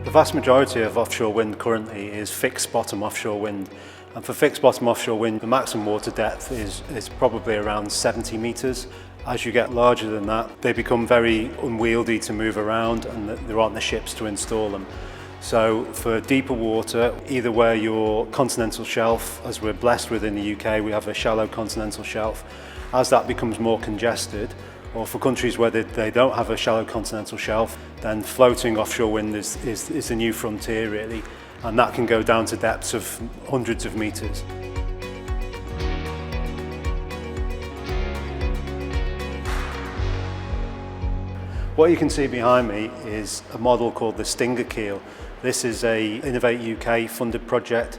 The vast majority of offshore wind currently is fixed bottom offshore wind. And for fixed bottom offshore wind, the maximum water depth is probably around 70 metres. As you get larger than that, they become very unwieldy to move around and there aren't the ships to install them. So for deeper water, either where your continental shelf, as we're blessed with in the UK, we have a shallow continental shelf, as that becomes more congested, or for countries where they don't have a shallow continental shelf, then floating offshore wind is the new frontier really, and that can go down to depths of hundreds of metres. What you can see behind me is a model called the Stinger Keel. This is a Innovate UK funded project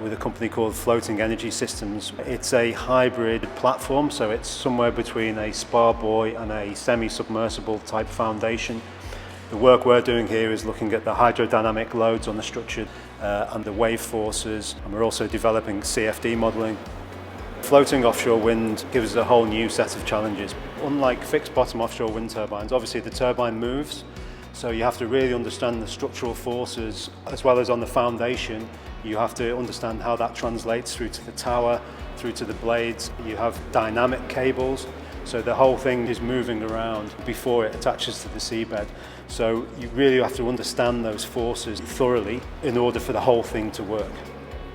with a company called Floating Energy Systems. It's a hybrid platform, so it's somewhere between a spar buoy and a semi-submersible type foundation. The work we're doing here is looking at the hydrodynamic loads on the structure and the wave forces, and we're also developing CFD modelling. Floating offshore wind gives us a whole new set of challenges. Unlike fixed bottom offshore wind turbines, obviously the turbine moves, so you have to really understand the structural forces as well as on the foundation. You have to understand how that translates through to the tower, through to the blades. You have dynamic cables, so the whole thing is moving around before it attaches to the seabed. So you really have to understand those forces thoroughly in order for the whole thing to work.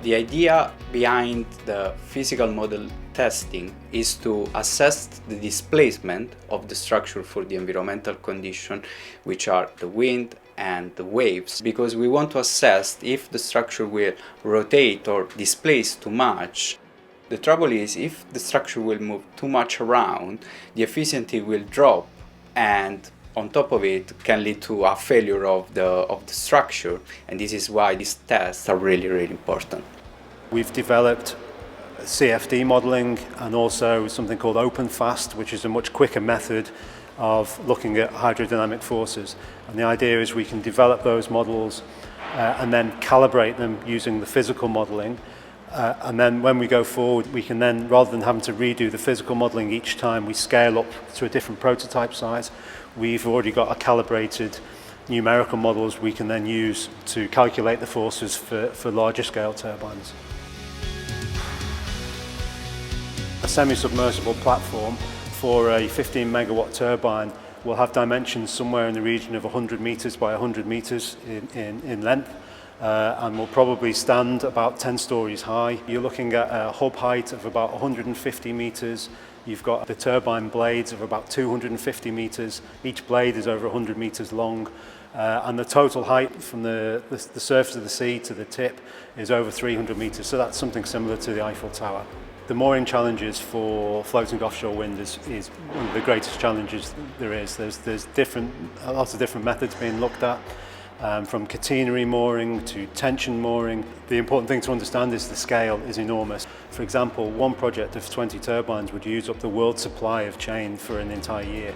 The idea behind the physical model testing is to assess the displacement of the structure for the environmental condition, which are the wind and the waves, because we want to assess if the structure will rotate or displace too much. The trouble is, if the structure will move too much around, the efficiency will drop, and on top of it can lead to a failure of the structure, and this is why these tests are really important. We've developed CFD modelling and also something called OpenFast, which is a much quicker method of looking at hydrodynamic forces. And the idea is we can develop those models and then calibrate them using the physical modelling. And then when we go forward, we can then, rather than having to redo the physical modelling each time we scale up to a different prototype size, we've already got a calibrated numerical models we can then use to calculate the forces for larger scale turbines. A semi-submersible platform for a 15 megawatt turbine will have dimensions somewhere in the region of 100 metres by 100 metres in length, and will probably stand about 10 stories high. You're looking at a hub height of about 150 metres. You've got the turbine blades of about 250 metres. Each blade is over 100 metres long, and the total height from the surface of the sea to the tip is over 300 metres, so that's something similar to the Eiffel Tower. The mooring challenges for floating offshore wind is one of the greatest challenges there is. There's lots of different methods being looked at, from catenary mooring to tension mooring. The important thing to understand is the scale is enormous. For example, one project of 20 turbines would use up the world's supply of chain for an entire year.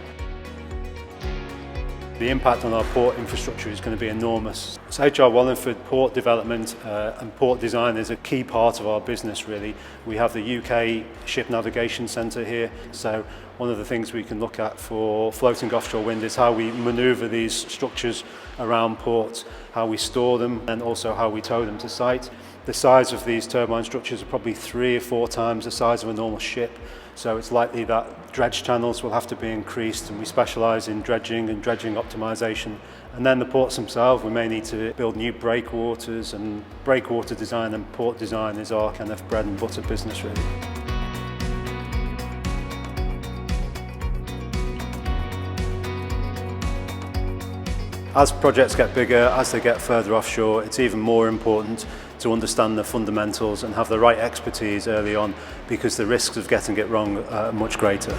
The impact on our port infrastructure is going to be enormous. So HR Wallingford port development and port design is a key part of our business really. We have the UK Ship Navigation Centre here, so one of the things we can look at for floating offshore wind is how we manoeuvre these structures around ports, how we store them and also how we tow them to site. The size of these turbine structures are probably 3 or 4 times the size of a normal ship, so it's likely that dredge channels will have to be increased, and we specialise in dredging and dredging optimisation. And then the ports themselves, we may need to build new breakwaters, and breakwater design and port design is our kind of bread and butter business really. As projects get bigger, as they get further offshore, it's even more important to understand the fundamentals and have the right expertise early on, because the risks of getting it wrong are much greater.